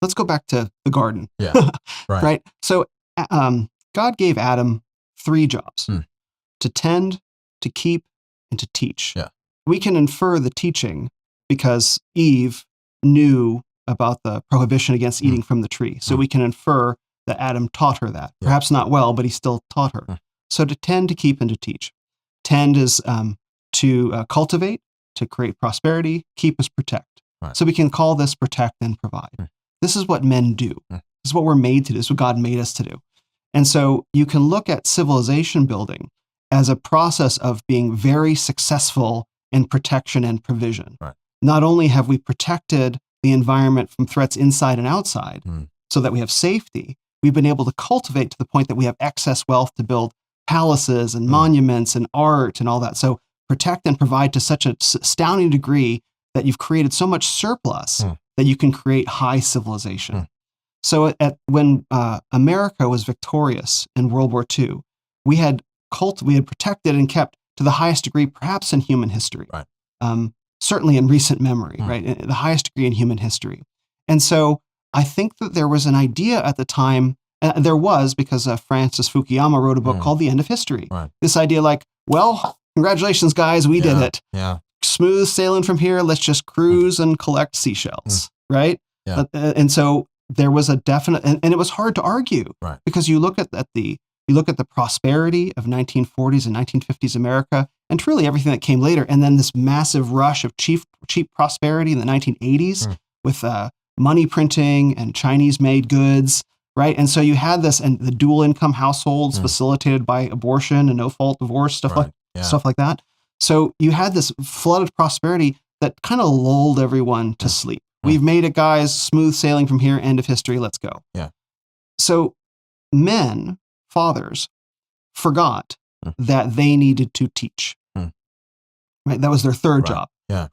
let's go back to the garden. Yeah. Right. Right. So God gave Adam 3 jobs: to tend, to keep, and to teach. Yeah. We can infer the teaching because Eve knew about the prohibition against eating from the tree. So we can infer that Adam taught her that. Perhaps not well, but he still taught her. So to tend, to keep, and to teach. Tend is to cultivate, to create prosperity. Keep is protect. Right. So we can call this protect and provide. This is what men do. This is what we're made to do. This is what God made us to do. And so you can look at civilization building as a process of being very successful in protection and provision. Right. Not only have we protected the environment from threats inside and outside so that we have safety, we've been able to cultivate to the point that we have excess wealth to build palaces and monuments and art and all that. So protect and provide to such an astounding degree that you've created so much surplus that you can create high civilization. So when America was victorious in World War II, we had protected and kept to the highest degree, perhaps in human history. Right. Certainly in recent memory, right? The highest degree in human history. And so I think that there was an idea at the time, there was because Francis Fukuyama wrote a book called The End of History. Right. This idea like, well, congratulations, guys, we did it. Yeah. Smooth sailing from here. Let's just cruise and collect seashells, right? Yeah. And so there was a definite, and it was hard to argue, right? Because you look at the prosperity of 1940s and 1950s America, and truly everything that came later, and then this massive rush of cheap prosperity in the 1980s with money printing and Chinese-made goods, right? And so you had this, and the dual income households facilitated by abortion and no-fault divorce, stuff like that. So you had this flood of prosperity that kind of lulled everyone to sleep. We've made it, guys. Smooth sailing from here. End of history. Let's go. Yeah. So men, fathers, forgot that they needed to teach. Right. That was their third job. Yeah.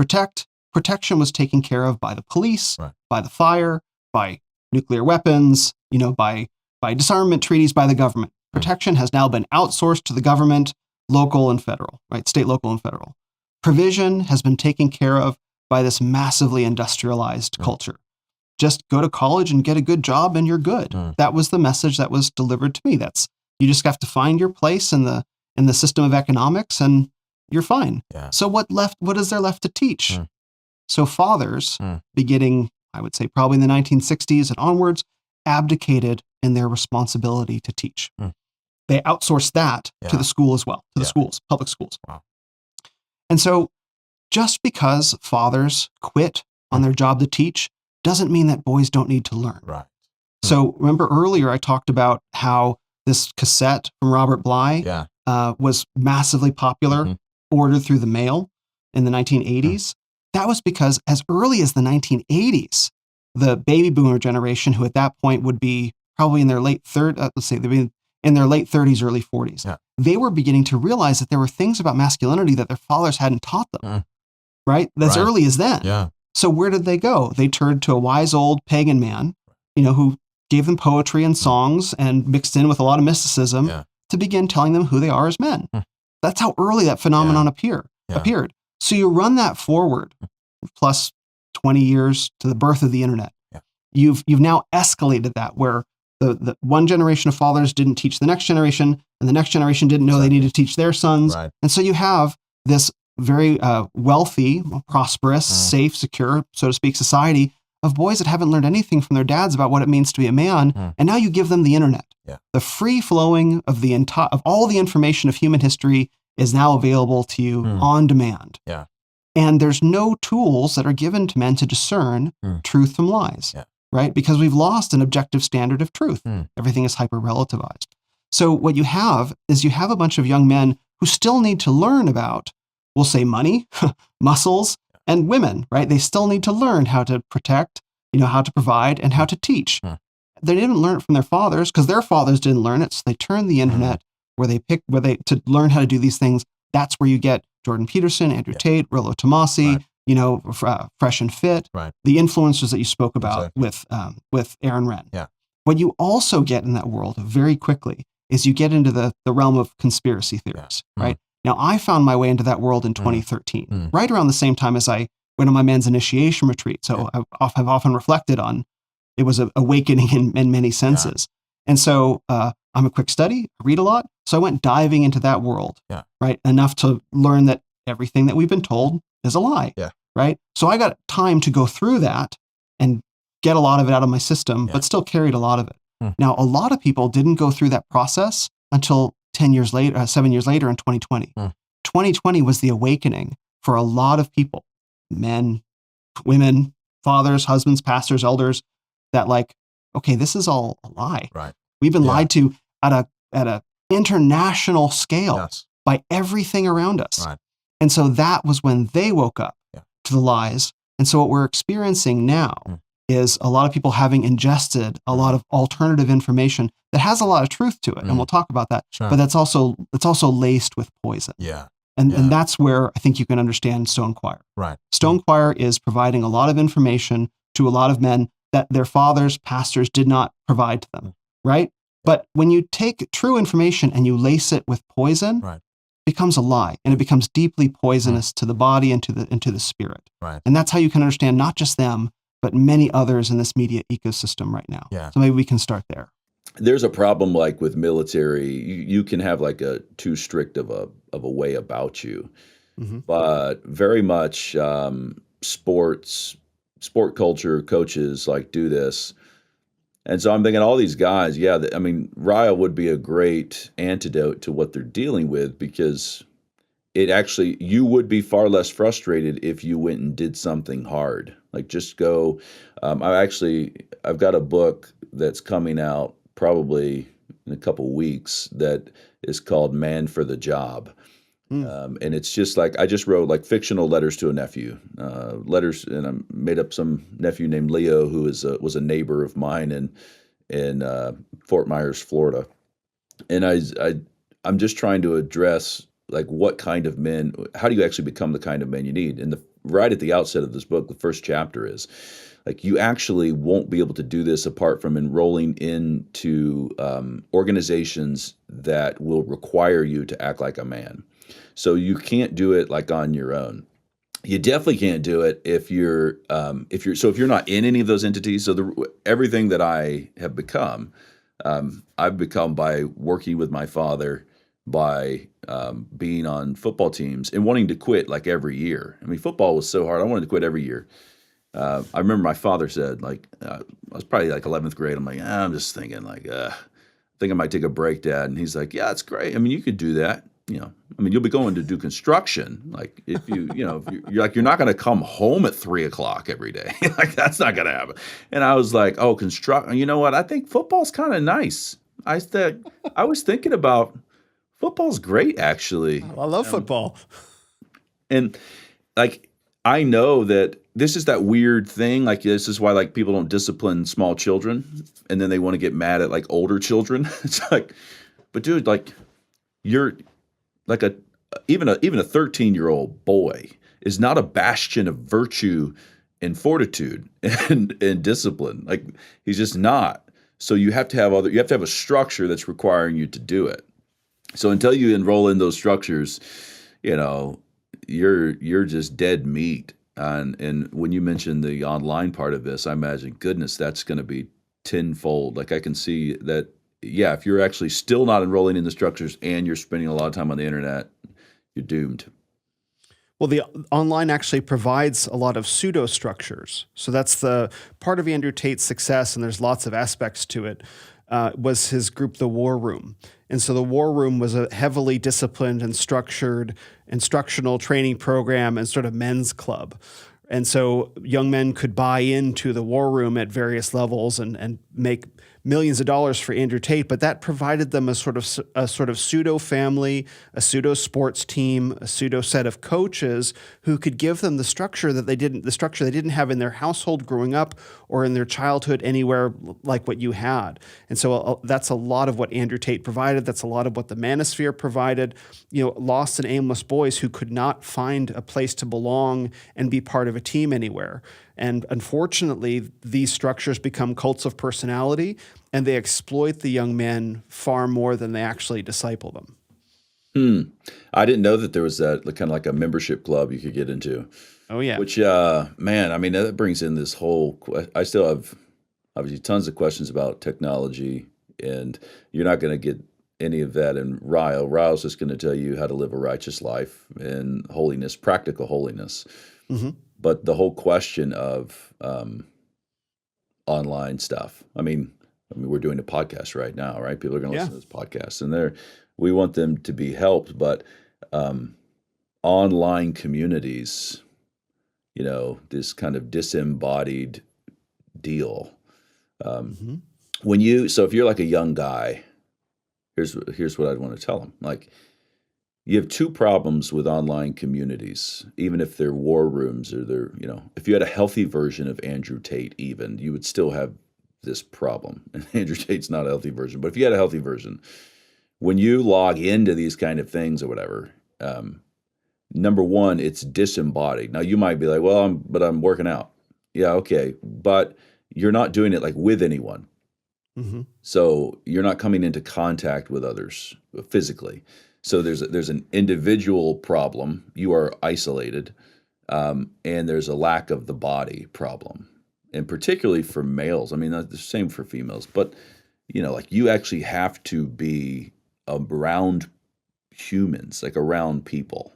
Protection was taken care of by the police, by the fire, by nuclear weapons, by disarmament treaties, by the government. Protection has now been outsourced to the government, local and federal, right? State, local, and federal. Provision has been taken care of by this massively industrialized culture. Just go to college and get a good job and you're good. That was the message that was delivered to me. You just have to find your place in the system of economics and you're fine. Yeah. So what is there left to teach? So fathers, beginning, I would say probably in the 1960s and onwards, abdicated in their responsibility to teach. They outsourced that to the school as well, to the schools, public schools. Wow. And so just because fathers quit on their job to teach doesn't mean that boys don't need to learn. Right. So remember earlier I talked about how this cassette from Robert Bly was massively popular, ordered through the mail in the 1980s. That was because as early as the 1980s, the baby boomer generation, who at that point would be probably in their late 30s, early 40s, they were beginning to realize that there were things about masculinity that their fathers hadn't taught them, right? As early as then. Yeah. So where did they go? They turned to a wise old pagan man, who gave them poetry and songs and mixed in with a lot of mysticism to begin telling them who they are as men. That's how early that phenomenon appeared. So you run that forward, plus 20 years to the birth of the internet. You've now escalated that where the one generation of fathers didn't teach the next generation, and the next generation didn't know they needed to teach their sons. Right. And so you have this very wealthy, prosperous, safe, secure, so to speak, society of boys that haven't learned anything from their dads about what it means to be a man. And now you give them the internet. The free flowing of of all the information of human history is now available to you on demand. And there's no tools that are given to men to discern truth from lies. Right? Because we've lost an objective standard of truth. Everything is hyper-relativized. So what you have is a bunch of young men who still need to learn about, we'll say money, muscles, and women, right? They still need to learn how to protect, how to provide, and how to teach. They didn't learn it from their fathers because their fathers didn't learn it. So they turned the internet to learn how to do these things. That's where you get Jordan Peterson, Andrew Tate, Rollo Tomassi, Fresh and Fit, the influencers that you spoke about with Aaron Wrenn. What you also get in that world very quickly is you get into the realm of conspiracy theories, right? Now, I found my way into that world in 2013, right around the same time as I went on my men's initiation retreat. So I've often reflected on it was an awakening in many senses. And so I'm a quick study, I read a lot. So I went diving into that world, right? Enough to learn that everything that we've been told is a lie, right? So I got time to go through that and get a lot of it out of my system, but still carried a lot of it. Now, a lot of people didn't go through that process until 7 years later in 2020. 2020 was the awakening for a lot of people, men, women, fathers, husbands, pastors, elders, that like, okay, this is all a lie. Right. We've been lied to at a international scale by everything around us. Right. And so that was when they woke up to the lies. And so what we're experiencing now is a lot of people having ingested a lot of alternative information that has a lot of truth to it. And we'll talk about that. Sure. But it's also laced with poison. Yeah. And that's where I think you can understand Stonechoir. Right. Stonechoir is providing a lot of information to a lot of men that their fathers, pastors did not provide to them, right? But when you take true information and you lace it with poison, it becomes a lie, and it becomes deeply poisonous to the body and to the spirit. Right. And that's how you can understand not just them, but many others in this media ecosystem right now. Yeah. So maybe we can start there. There's a problem like with military. You can have like a too strict of a way about you, but very much sport culture, coaches like do this. And so I'm thinking all these guys, I mean, Raya would be a great antidote to what they're dealing with, because you would be far less frustrated if you went and did something hard. Like just go. I've got a book that's coming out probably in a couple weeks that is called Man for the Job. And it's just like, I just wrote like fictional letters to a nephew, letters, and I made up some nephew named Leo, who was a neighbor of mine in Fort Myers, Florida. And I'm just trying to address like what kind of men, how do you actually become the kind of men you need? And right at the outset of this book, the first chapter is like, you actually won't be able to do this apart from enrolling into organizations that will require you to act like a man. So you can't do it like on your own. You definitely can't do it if you're not in any of those entities. So everything that I have become, I've become by working with my father, by being on football teams and wanting to quit like every year. I mean, football was so hard. I wanted to quit every year. I remember my father said, like, I was probably like 11th grade. I'm like, I'm just thinking like, I think I might take a break, Dad. And he's like, yeah, it's great. I mean, you could do that. You know, I mean, you'll be going to do construction. Like if you're like, you're not going to come home at 3:00 every day. Like that's not going to happen. And I was like, oh, you know what? I think football's kind of nice. I was thinking about football's great, actually. I love football. And like, I know that this is that weird thing. Like, this is why like people don't discipline small children, and then they want to get mad at like older children. It's like, but dude, like you're like even a 13-year-old boy is not a bastion of virtue and fortitude and discipline. Like he's just not. So you have to have a structure that's requiring you to do it. So until you enroll in those structures, you know, you're just dead meat. And when you mentioned the online part of this, I imagine, goodness, that's going to be tenfold. Like I can see that, yeah, if you're actually still not enrolling in the structures and you're spending a lot of time on the internet, you're doomed. Well, the online actually provides a lot of pseudo structures. So that's the part of Andrew Tate's success, and there's lots of aspects to it, was his group, The War Room. And so The War Room was a heavily disciplined and structured instructional training program and sort of men's club. And so young men could buy into The War Room at various levels and make millions of dollars for Andrew Tate, but that provided them a sort of pseudo family, a pseudo sports team, a pseudo set of coaches who could give them the structure they didn't have in their household growing up or in their childhood anywhere like what you had. And so that's a lot of what Andrew Tate provided. That's a lot of what the Manosphere provided. You know, lost and aimless boys who could not find a place to belong and be part of a team anywhere. And unfortunately, these structures become cults of personality, and they exploit the young men far more than they actually disciple them. I didn't know that there was that kind of like a membership club you could get into. Oh, yeah. Which, man, I mean, that brings in this whole – I still have obviously tons of questions about technology, and you're not going to get any of that in Ryle. Ryle's just going to tell you how to live a righteous life and holiness, practical holiness. Mm-hmm. But the whole question of online stuff. I mean, we're doing a podcast right now, right? People are going to listen to this podcast, and we want them to be helped. But online communities, this kind of disembodied deal. So if you're like a young guy, here's what I'd want to tell them. Like, you have two problems with online communities, even if they're war rooms or they're, if you had a healthy version of Andrew Tate, even, you would still have this problem. And Andrew Tate's not a healthy version, but if you had a healthy version, when you log into these kind of things or whatever, number one, it's disembodied. Now you might be like, well, I'm working out. Yeah, okay. But you're not doing it like with anyone. Mm-hmm. So you're not coming into contact with others physically. So there's an individual problem. You are isolated, and there's a lack of the body problem, and particularly for males. I mean, that's the same for females. But like, you actually have to be around humans, like around people,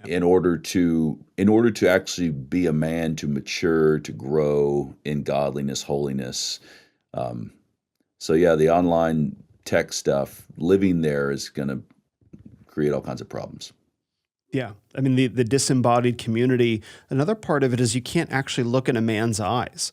in order to actually be a man, to mature, to grow in godliness, holiness. So yeah, the online tech stuff, living there is going to create all kinds of problems. Yeah. I mean, the disembodied community, another part of it is you can't actually look in a man's eyes.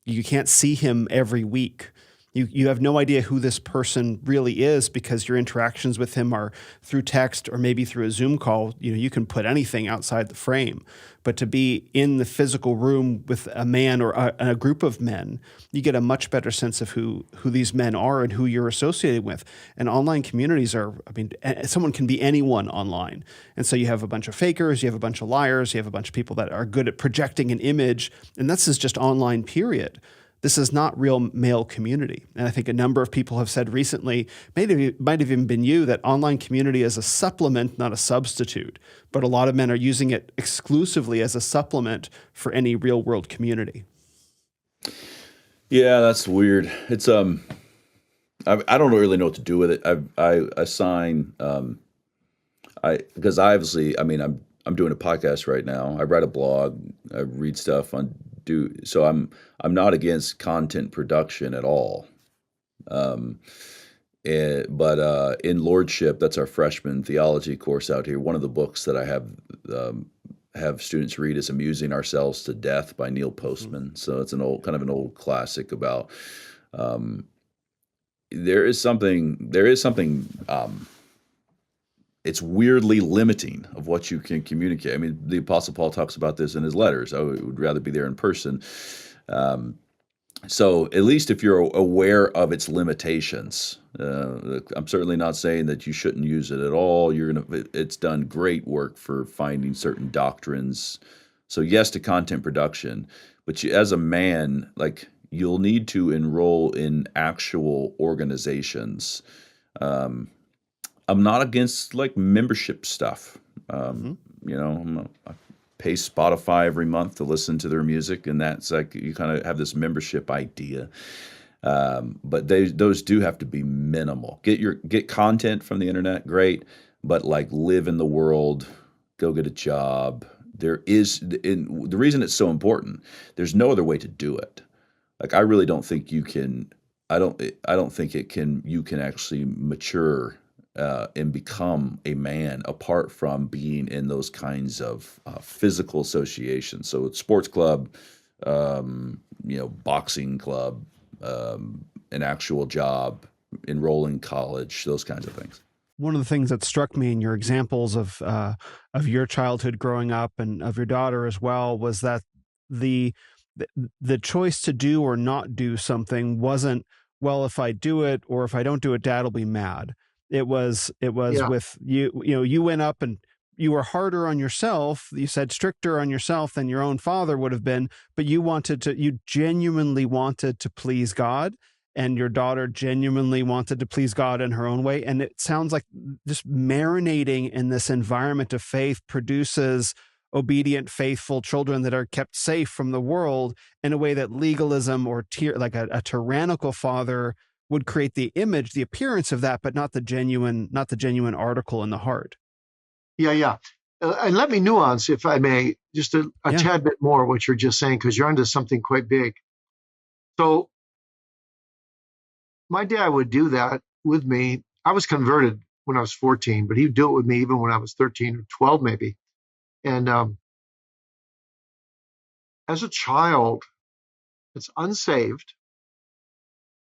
You can't see him every week. You have no idea who this person really is, because your interactions with him are through text or maybe through a Zoom call. You can put anything outside the frame. But to be in the physical room with a man or a group of men, you get a much better sense of who these men are and who you're associated with. And online communities someone can be anyone online. And so you have a bunch of fakers, you have a bunch of liars, you have a bunch of people that are good at projecting an image. And this is just online, period. This is not real male community. And I think a number of people have said recently, might have even been you, that online community is a supplement, not a substitute. But a lot of men are using it exclusively as a supplement for any real world community. Yeah, that's weird. It's I don't really know what to do with it. I assign because obviously, I mean, I'm doing a podcast right now. I write a blog. I read stuff so I'm not against content production at all. But in Lordship, that's our freshman theology course out here. One of the books that I have students read is "Amusing Ourselves to Death" by Neil Postman. Mm-hmm. So it's an old classic about there is something. It's weirdly limiting of what you can communicate. I mean, the Apostle Paul talks about this in his letters. I would rather be there in person. So at least if you're aware of its limitations, I'm certainly not saying that you shouldn't use it at all. It's done great work for finding certain doctrines. So yes to content production, but as a man, like, you'll need to enroll in actual organizations. I'm not against like membership stuff. I pay Spotify every month to listen to their music, and that's like, you kind of have this membership idea. But those do have to be minimal. Get content from the internet, great, but like, live in the world, go get a job. The reason it's so important, there's no other way to do it. Like, I really don't think you can. I don't think you can actually mature and become a man apart from being in those kinds of physical associations. So it's sports club, boxing club, an actual job, enrolling college, those kinds of things. One of the things that struck me in your examples of your childhood growing up and of your daughter as well was that the choice to do or not do something wasn't, well, if I do it or if I don't do it, Dad will be mad. It was with you. You went up and you were harder on yourself. You said stricter on yourself than your own father would have been, but you genuinely wanted to please God, and your daughter genuinely wanted to please God in her own way. And it sounds like just marinating in this environment of faith produces obedient, faithful children that are kept safe from the world in a way that legalism or like a tyrannical father would create the image, the appearance of that, but not the genuine article in the heart. Yeah. And let me nuance, if I may, just a tad bit more what you're just saying, because you're onto something quite big. So my dad would do that with me. I was converted when I was 14, but he'd do it with me even when I was 13 or 12, maybe. And as a child that's unsaved,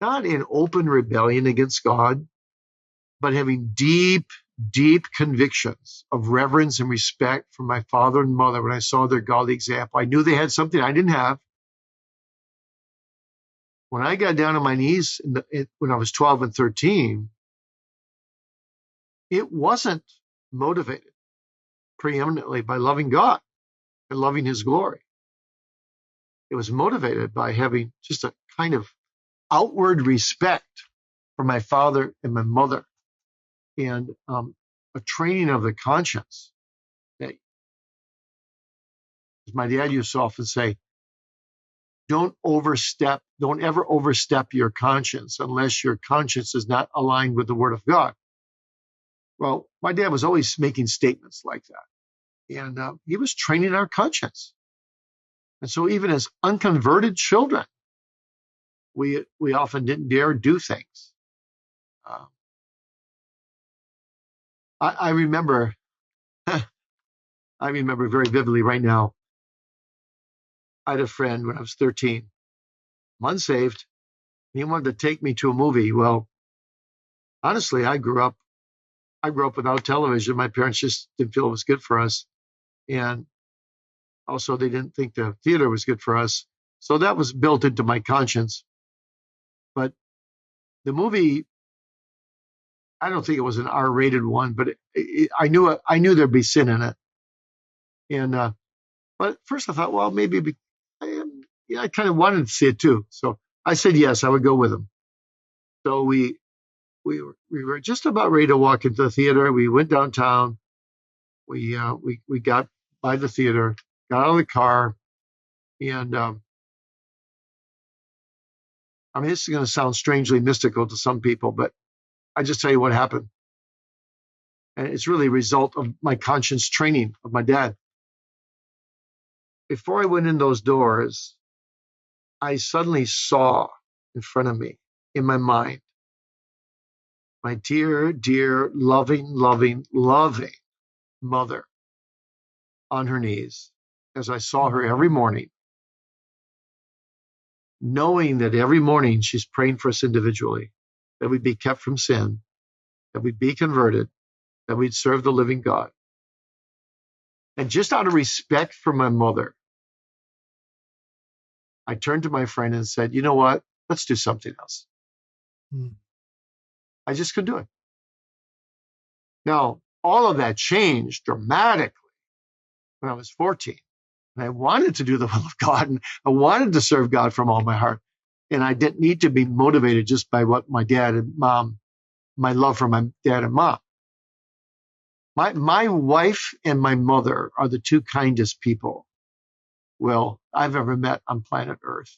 not in open rebellion against God, but having deep convictions of reverence and respect for my father and mother when I saw their godly example. I knew they had something I didn't have. When I got down on my knees when I was 12 and 13, it wasn't motivated preeminently by loving God and loving his glory. It was motivated by having just a kind of outward respect for my father and my mother, and a training of the conscience. That, as my dad used to often say, don't ever overstep your conscience unless your conscience is not aligned with the Word of God. Well, my dad was always making statements like that, and he was training our conscience. And so even as unconverted children, we often didn't dare do things. I remember very vividly right now. I had a friend when I was 13, I'm unsaved. He wanted to take me to a movie. Well, honestly, I grew up without television. My parents just didn't feel it was good for us. And also they didn't think the theater was good for us. So that was built into my conscience. But the movie, I don't think it was an R-rated one, but I knew there'd be sin in it. And but first I thought, well, maybe I kind of wanted to see it too. So I said yes, I would go with him. So we were just about ready to walk into the theater. We went downtown. We got by the theater, got out of the car, and I mean, this is going to sound strangely mystical to some people, but I just tell you what happened. And it's really a result of my conscience training of my dad. Before I went in those doors, I suddenly saw in front of me, in my mind, my dear, loving mother on her knees as I saw her every morning, knowing that every morning she's praying for us individually, that we'd be kept from sin, that we'd be converted, that we'd serve the living God. And just out of respect for my mother, I turned to my friend and said, you know what? Let's do something else. I just couldn't do it. Now, all of that changed dramatically when I was 14. And I wanted to do the will of God, and I wanted to serve God from all my heart. And I didn't need to be motivated just by what my dad and mom, my love for my dad and mom. My wife and my mother are the two kindest people, Will, I've ever met on planet Earth.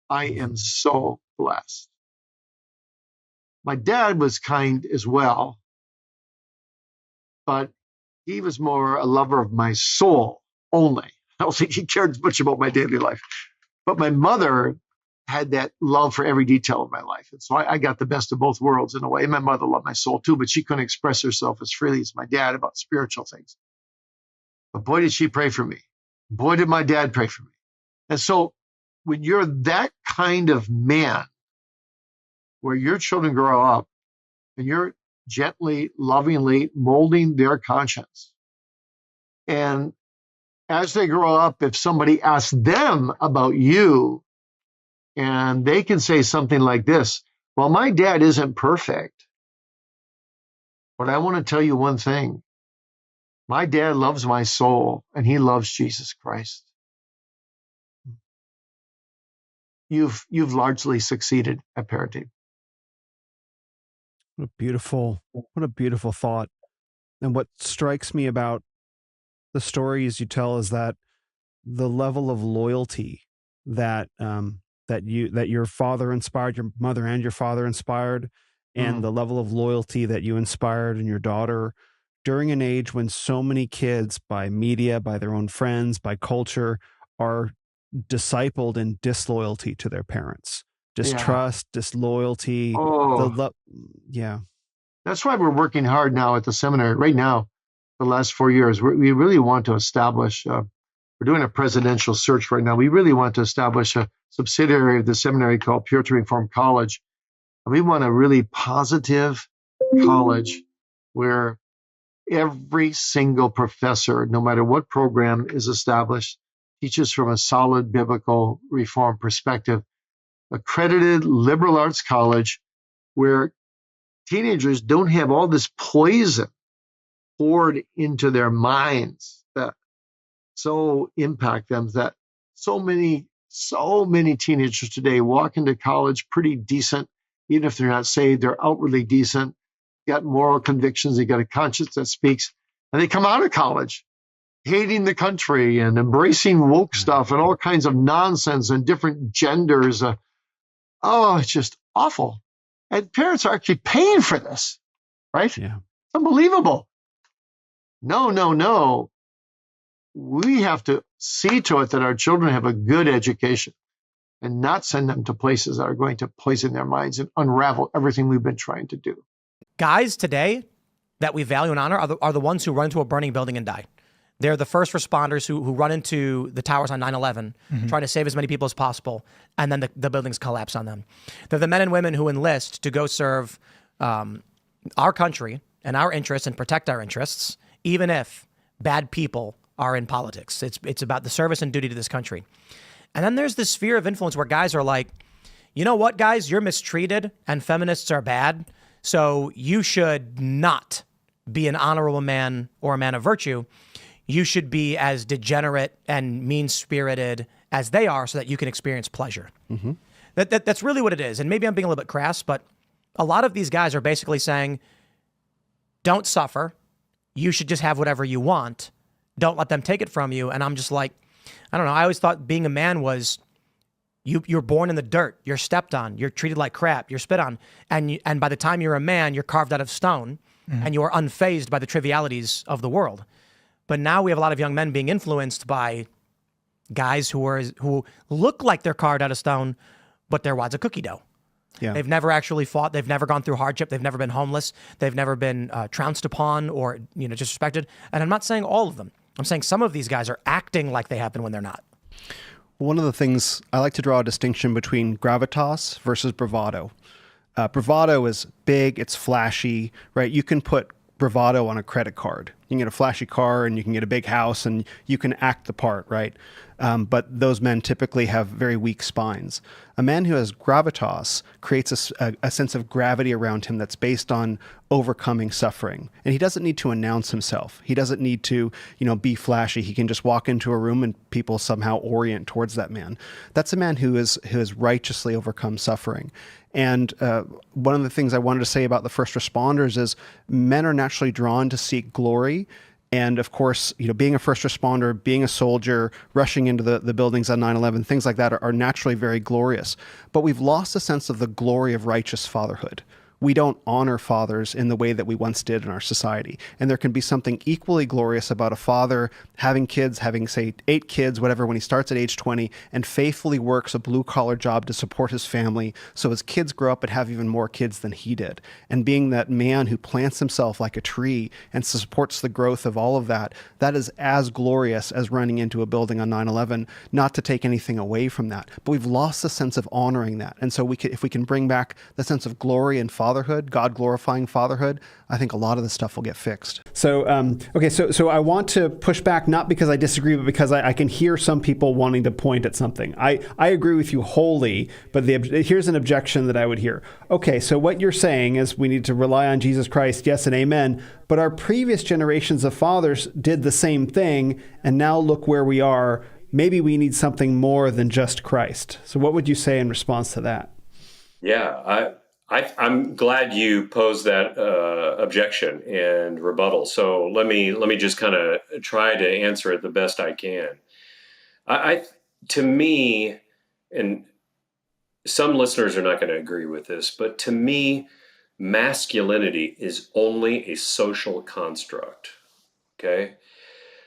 I am so blessed. My dad was kind as well, but he was more a lover of my soul only. I don't think he cared much about my daily life. But my mother had that love for every detail of my life. And so I got the best of both worlds in a way. My mother loved my soul too, but she couldn't express herself as freely as my dad about spiritual things. But boy, did she pray for me. Boy, did my dad pray for me. And so when you're that kind of man, where your children grow up and you're gently, lovingly molding their conscience, and as they grow up, if somebody asks them about you, and they can say something like this, well, my dad isn't perfect, but I want to tell you one thing. My dad loves my soul, and he loves Jesus Christ. You've largely succeeded at parenting. What a beautiful thought. And what strikes me about the stories you tell is that the level of loyalty that that your father inspired, your mother and your father inspired, and the level of loyalty that you inspired in your daughter during an age when so many kids, by media, by their own friends, by culture, are discipled in disloyalty to their parents, distrust, disloyalty. Yeah. That's why we're working hard now at the seminary right now. The last 4 years, we really want to establish. We're doing a presidential search right now. We really want to establish a subsidiary of the seminary called Puritan Reformed College. And we want a really positive college where every single professor, no matter what program is established, teaches from a solid biblical reform perspective. Accredited liberal arts college where teenagers don't have all this poison poured into their minds that so impact them, that so many teenagers today walk into college pretty decent. Even if they're not saved, they're outwardly decent, got moral convictions, they got a conscience that speaks, and they come out of college hating the country and embracing woke stuff and all kinds of nonsense and different genders. It's just awful. And parents are actually paying for this, right? Yeah. It's unbelievable. No. We have to see to it that our children have a good education and not send them to places that are going to poison their minds and unravel everything we've been trying to do. Guys today that we value and honor are the ones who run into a burning building and die. They're the first responders who run into the towers on 9/11, trying to save as many people as possible, and then the buildings collapse on them. They're the men and women who enlist to go serve our country and our interests and protect our interests, even if bad people are in politics. It's about the service and duty to this country. And then there's this sphere of influence where guys are like, you know what, guys, you're mistreated and feminists are bad, so you should not be an honorable man or a man of virtue. You should be as degenerate and mean-spirited as they are so that you can experience pleasure. That's really what it is. And maybe I'm being a little bit crass, but a lot of these guys are basically saying, don't suffer. You should just have whatever you want. Don't let them take it from you. And I'm just like, I don't know. I always thought being a man was you're born in the dirt. You're stepped on. You're treated like crap. You're spit on. And by the time you're a man, you're carved out of stone and you are unfazed by the trivialities of the world. But now we have a lot of young men being influenced by guys who look like they're carved out of stone, but they're wads of cookie dough. Yeah. They've never actually fought. They've never gone through hardship. They've never been homeless. They've never been trounced upon or disrespected. And I'm not saying all of them. I'm saying some of these guys are acting like they have been when they're not. One of the things I like to draw a distinction between gravitas versus bravado. Bravado is big. It's flashy, right? You can put bravado on a credit card. You can get a flashy car and you can get a big house and you can act the part, right? But those men typically have very weak spines. A man who has gravitas creates a sense of gravity around him that's based on overcoming suffering. And he doesn't need to announce himself. He doesn't need to, be flashy. He can just walk into a room and people somehow orient towards that man. That's a man who has righteously overcome suffering. And one of the things I wanted to say about the first responders is men are naturally drawn to seek glory. And of course, being a first responder, being a soldier, rushing into the buildings on 9/11, things like that are naturally very glorious. But we've lost a sense of the glory of righteous fatherhood. We don't honor fathers in the way that we once did in our society. And there can be something equally glorious about a father having kids, having, say, 8 kids, whatever, when he starts at age 20 and faithfully works a blue-collar job to support his family so his kids grow up and have even more kids than he did. And being that man who plants himself like a tree and supports the growth of all of that, that is as glorious as running into a building on 9/11, not to take anything away from that. But we've lost the sense of honoring that. And so if we can bring back the sense of glory and fatherhood, God-glorifying fatherhood, I think a lot of this stuff will get fixed. So, so I want to push back, not because I disagree, but because I can hear some people wanting to point at something. I agree with you wholly, but here's an objection that I would hear. Okay, so what you're saying is we need to rely on Jesus Christ, yes and amen, but our previous generations of fathers did the same thing, and now look where we are. Maybe we need something more than just Christ. So what would you say in response to that? Yeah, I'm glad you posed that objection and rebuttal. So let me just kind of try to answer it the best I can. To me, and some listeners are not going to agree with this, but to me, masculinity is only a social construct. Okay.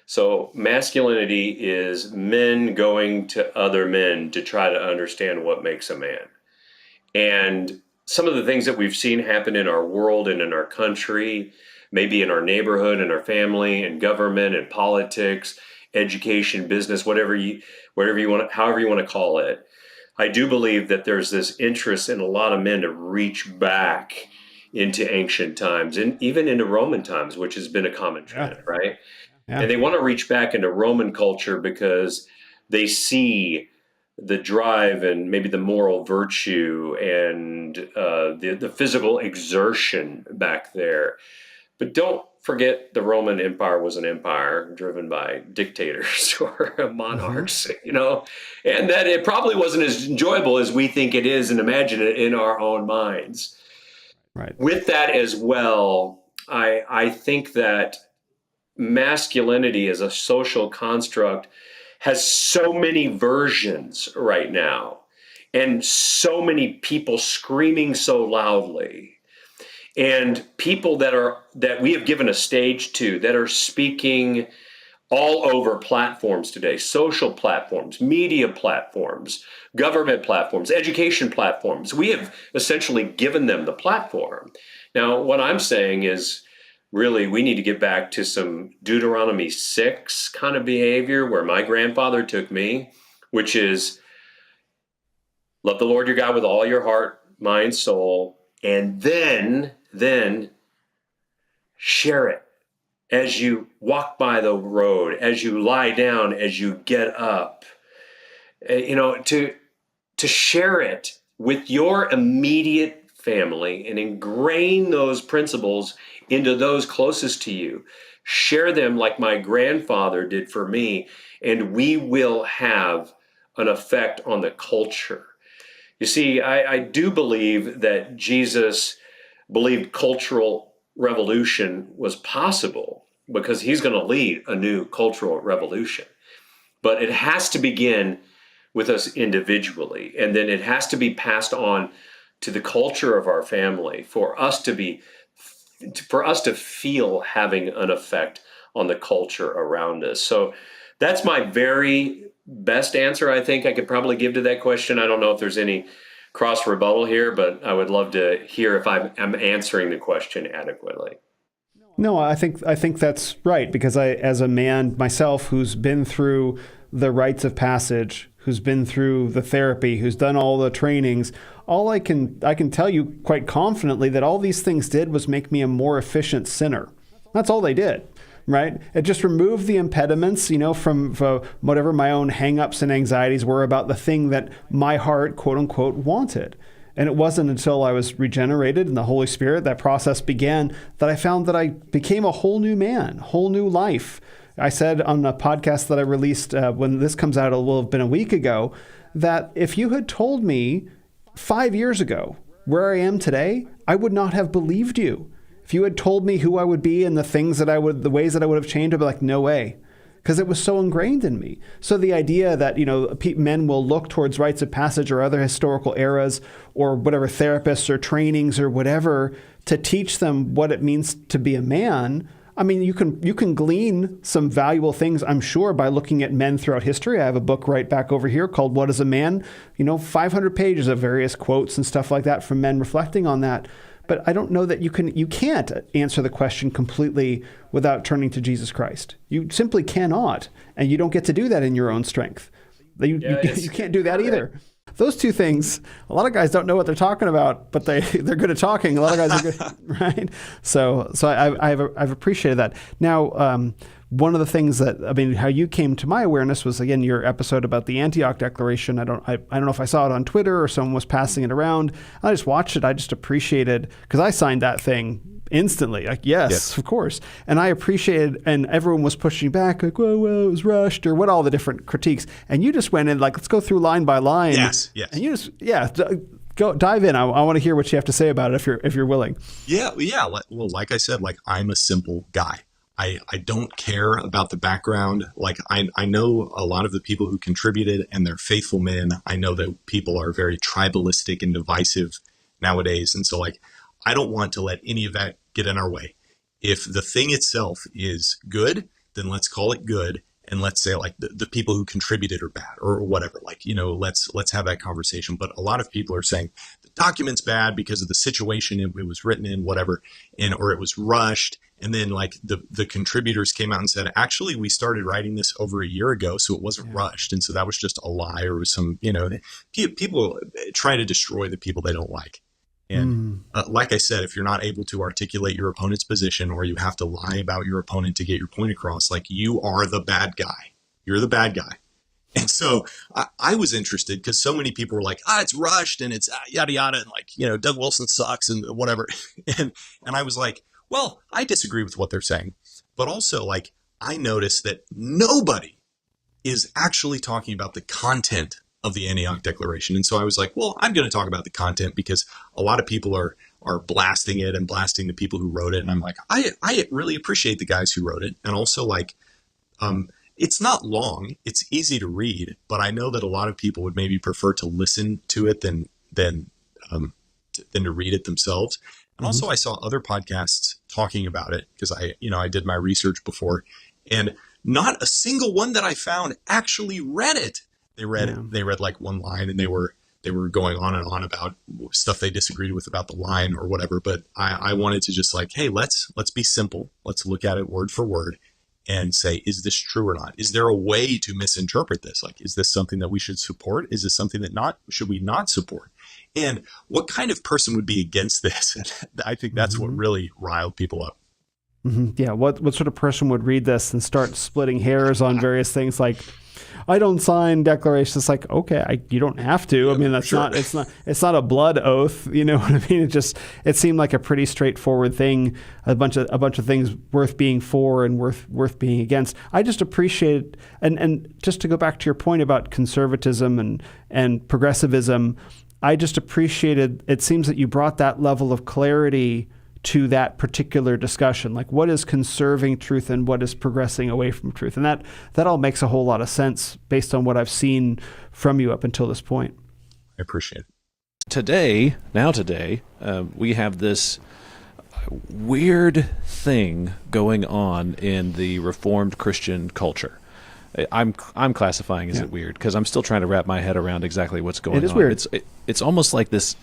So masculinity is men going to other men to try to understand what makes a man. And some of the things that we've seen happen in our world and in our country, maybe in our neighborhood, in our family, in government, in politics, education, business, whatever you want, however you want to call it. I do believe that there's this interest in a lot of men to reach back into ancient times and even into Roman times, which has been a common trend, right? Yeah. And they want to reach back into Roman culture because they see the drive and maybe the moral virtue and the physical exertion back there. But don't forget the Roman Empire was an empire driven by dictators or monarchs, and that it probably wasn't as enjoyable as we think it is and imagine it in our own minds. Right. With that as well, I think that masculinity as a social construct has so many versions right now and so many people screaming so loudly and people that we have given a stage to that are speaking all over platforms today, social platforms, media platforms, government platforms, education platforms. We have essentially given them the platform. Now, what I'm saying is really we need to get back to some Deuteronomy 6 kind of behavior where my grandfather took me, which is love the Lord your God with all your heart, mind, soul, and then share it as you walk by the road, as you lie down, as you get up, to share it with your immediate family and ingrain those principles into those closest to you. Share them like my grandfather did for me, and we will have an effect on the culture. You see, I do believe that Jesus believed cultural revolution was possible because he's going to lead a new cultural revolution. But it has to begin with us individually, and then it has to be passed on to the culture of our family for us to feel having an effect on the culture around us. So that's my very best answer I think I could probably give to that question. I don't know if there's any cross rebuttal here, but I would love to hear if I'm answering the question adequately. No, I think that's right, because I, as a man myself who's been through the rites of passage, who's been through the therapy, who's done all the trainings, all I can tell you quite confidently that all these things did was make me a more efficient sinner. That's all they did, right? It just removed the impediments, from whatever my own hang-ups and anxieties were about the thing that my heart, quote unquote, wanted. And it wasn't until I was regenerated in the Holy Spirit, that process began, that I found that I became a whole new man, whole new life. I said on a podcast that I released when this comes out, it will have been a week ago, that if you had told me 5 years ago where I am today, I would not have believed you. If you had told me who I would be and the ways that I would have changed, I'd be like, no way. Because it was so ingrained in me. So the idea that, men will look towards rites of passage or other historical eras or whatever therapists or trainings or whatever to teach them what it means to be a man. I mean, you can glean some valuable things, I'm sure, by looking at men throughout history. I have a book right back over here called What is a Man? 500 pages of various quotes and stuff like that from men reflecting on that. But I don't know that you can't answer the question completely without turning to Jesus Christ. You simply cannot, and you don't get to do that in your own strength. You can't do that either. Those two things, a lot of guys don't know what they're talking about, but they're good at talking. A lot of guys are good, right? So I've appreciated that. Now, one of the things how you came to my awareness was, again, your episode about the Antioch Declaration. I don't know if I saw it on Twitter or someone was passing it around. I just watched it. I just appreciated, because I signed that thing instantly. Like, yes, of course. And I appreciated, and everyone was pushing back, like, well, it was rushed, or what, all the different critiques. And you just went in, like, let's go through line by line. Yes. And you just, go dive in. I want to hear what you have to say about it if you're willing. Yeah. Well, like I said, like I'm a simple guy. I don't care about the background. Like I know a lot of the people who contributed and they're faithful men. I know that people are very tribalistic and divisive nowadays. And so like, I don't want to let any of that get in our way. If the thing itself is good, then let's call it good. And let's say like the people who contributed are bad or whatever, like, you know, let's have that conversation. But a lot of people are saying the document's bad because of the situation it was written in, whatever, or it was rushed. And then like the contributors came out and said, actually, we started writing this over a year ago, so it wasn't rushed. And so that was just a lie, or it was some, you know, people try to destroy the people they don't like. And like I said, if you're not able to articulate your opponent's position, or you have to lie about your opponent to get your point across, like you are the bad guy. You're the bad guy. And so I was interested because so many people were like, it's rushed and it's yada, yada. And like, you know, Doug Wilson sucks and whatever. And I was like, well, I disagree with what they're saying. But also like, I noticed that nobody is actually talking about the content of the Antioch Declaration. And so I was like, well, I'm going to talk about the content because a lot of people are blasting it and blasting the people who wrote it. And I'm like, I really appreciate the guys who wrote it. And also like, it's not long, it's easy to read, but I know that a lot of people would maybe prefer to listen to it than to read it themselves. And also I saw other podcasts talking about it because I did my research before, and not a single one that I found actually read it. They read like one line, and they were going on and on about stuff they disagreed with about the line or whatever. But I wanted to just like, hey, let's be simple. Let's look at it word for word and say, is this true or not? Is there a way to misinterpret this? Like, is this something that we should support? Is this something that should we not support? And what kind of person would be against this? And I think that's what really riled people up. Yeah. What sort of person would read this and start splitting hairs on various things like, I don't sign declarations. It's like, okay, you don't have to. I mean, that's it's not a blood oath. You know what I mean? It seemed like a pretty straightforward thing. A bunch of things worth being for and worth being against. I just appreciate, and just to go back to your point about conservatism and progressivism, I just appreciated, it seems that you brought that level of clarity to that particular discussion, like what is conserving truth and what is progressing away from truth. And that all makes a whole lot of sense based on what I've seen from you up until this point. I appreciate it. Today, we have this weird thing going on in the Reformed Christian culture. I'm classifying as it weird because I'm still trying to wrap my head around exactly what's going on. It is weird. It's almost like this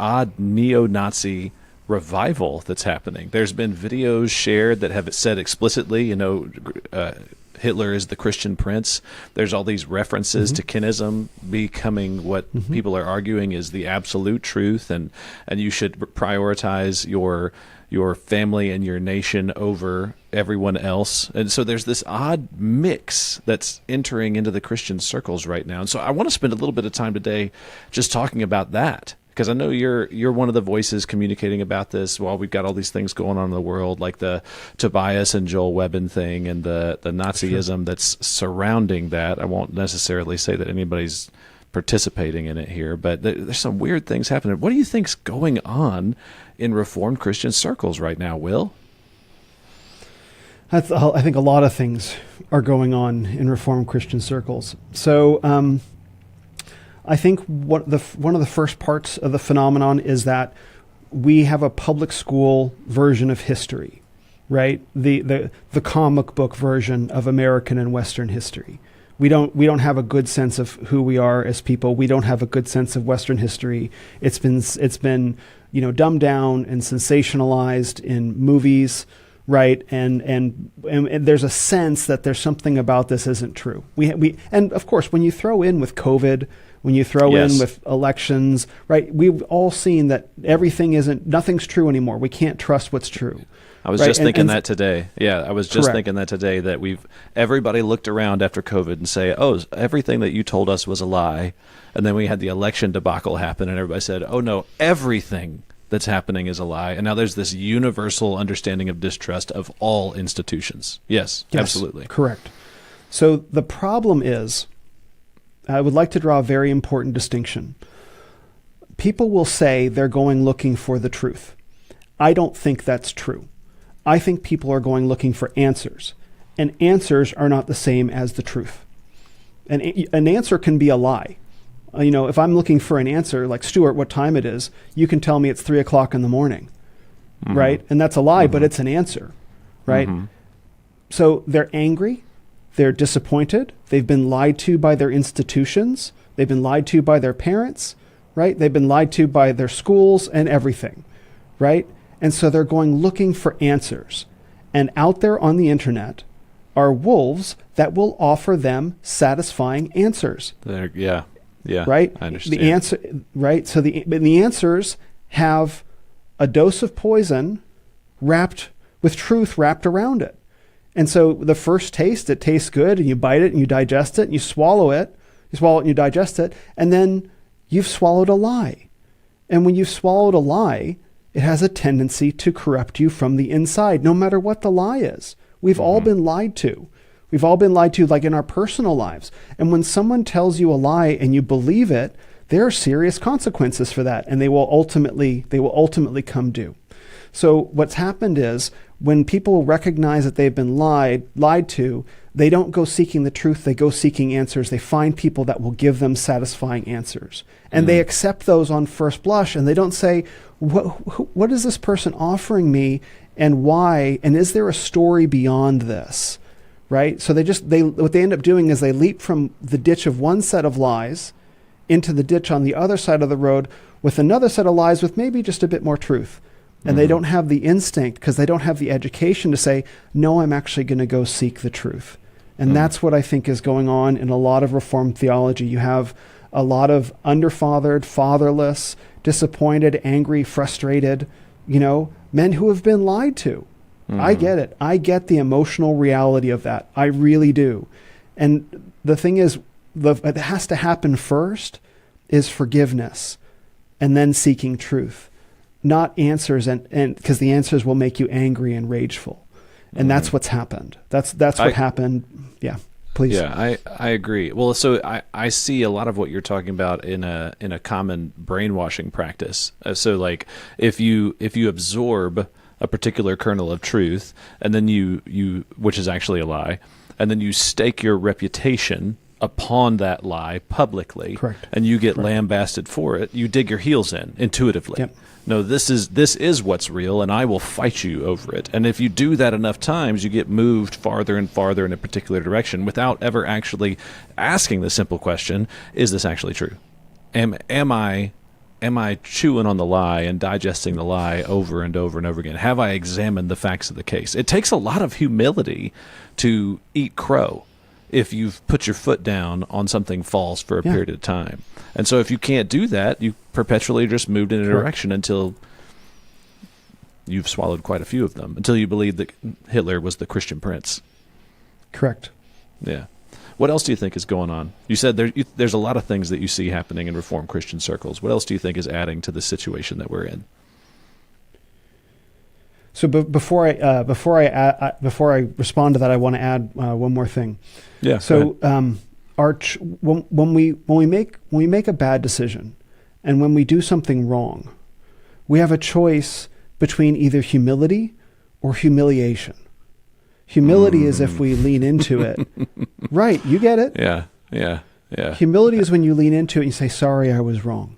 odd neo-Nazi revival that's happening. There's been videos shared that have said explicitly, Hitler is the Christian prince. There's all these references to kinism becoming what people are arguing is the absolute truth, and you should prioritize your family and your nation over everyone else. And so there's this odd mix that's entering into the Christian circles right now. And so I want to spend a little bit of time today just talking about that, because I know you're one of the voices communicating about this while we've got all these things going on in the world, like the Tobias and Joel Webbin thing and the Nazism that's surrounding that. I won't necessarily say that anybody's participating in it here, but there's some weird things happening. What do you think's going on in Reformed Christian circles right now, Will? I think a lot of things are going on in Reformed Christian circles. So I think one of the first parts of the phenomenon is that we have a public school version of history, right? The comic book version of American and Western history. We don't have a good sense of who we are as people. We don't have a good sense of Western history. It's been dumbed down and sensationalized in movies, right? And there's a sense that there's something about this isn't true. And of course, when you throw in with COVID, when you throw in with elections, right? We've all seen that nothing's true anymore. We can't trust what's true. I was just thinking that today. Yeah, I was just thinking that today, that everybody looked around after COVID and say, oh, everything that you told us was a lie. And then we had the election debacle happen and everybody said, oh no, everything that's happening is a lie. And now there's this universal understanding of distrust of all institutions. Yes, absolutely. Correct. So the problem is, I would like to draw a very important distinction. people will say they're going looking for the truth. I don't think that's true. I think people are going looking for answers, and answers are not the same as the truth. An answer can be a lie. If I'm looking for an answer, like, Stuart, what time it is, you can tell me it's 3:00 in the morning, right? And that's a lie, but it's an answer, right? So they're angry, they're disappointed, they've been lied to by their institutions, they've been lied to by their parents, right? They've been lied to by their schools and everything, right? And so they're going looking for answers. And out there on the internet are wolves that will offer them satisfying answers. Yeah. Right? I understand. The answer, right? So the answers have a dose of poison wrapped with truth wrapped around it. And so the first taste, it tastes good, and you bite it and you digest it and you swallow it. You swallow it and you digest it, and then you've swallowed a lie. And when you've swallowed a lie, it has a tendency to corrupt you from the inside, no matter what the lie is. We've all been lied to. We've all been lied to, like in our personal lives. And when someone tells you a lie and you believe it, there are serious consequences for that, and they will ultimately come due. So what's happened is, when people recognize that they've been lied to, they don't go seeking the truth, they go seeking answers. They find people that will give them satisfying answers. And they accept those on first blush, and they don't say, what is this person offering me, and why? And is there a story beyond this? Right? So what they end up doing is they leap from the ditch of one set of lies into the ditch on the other side of the road with another set of lies with maybe just a bit more truth. And they don't have the instinct, because they don't have the education to say, no, I'm actually going to go seek the truth. And that's what I think is going on in a lot of Reformed theology. You have a lot of underfathered, fatherless, disappointed, angry, frustrated, men who have been lied to. I get it. I get the emotional reality of that. I really do. And the thing is, what has to happen first is forgiveness, and then seeking truth, not answers, and because the answers will make you angry and rageful. And that's what's happened. That's what happened. Yeah, please. Yeah, I agree. Well, so I see a lot of what you're talking about in a common brainwashing practice. So like if you absorb a particular kernel of truth, and then you which is actually a lie, and then you stake your reputation upon that lie publicly, correct, and you get lambasted for it, you dig your heels in intuitively. Yep. No, this is what's real, and I will fight you over it. And if you do that enough times, you get moved farther and farther in a particular direction without ever actually asking the simple question, is this actually true? Am I chewing on the lie and digesting the lie over and over and over again? Have I examined the facts of the case? It takes a lot of humility to eat crow if you've put your foot down on something false for a period of time. And so if you can't do that, you perpetually just moved in a direction until you've swallowed quite a few of them, until you believe that Hitler was the Christian prince. Correct. Yeah. What else do you think is going on? You said there's a lot of things that you see happening in Reformed Christian circles. What else do you think is adding to the situation that we're in? So before I respond to that, I want to add one more thing. Yeah. So when we make a bad decision, and when we do something wrong, we have a choice between either humility or humiliation. Humility is if we lean into it. Right, you get it? Yeah. Humility is when you lean into it and you say, sorry, I was wrong.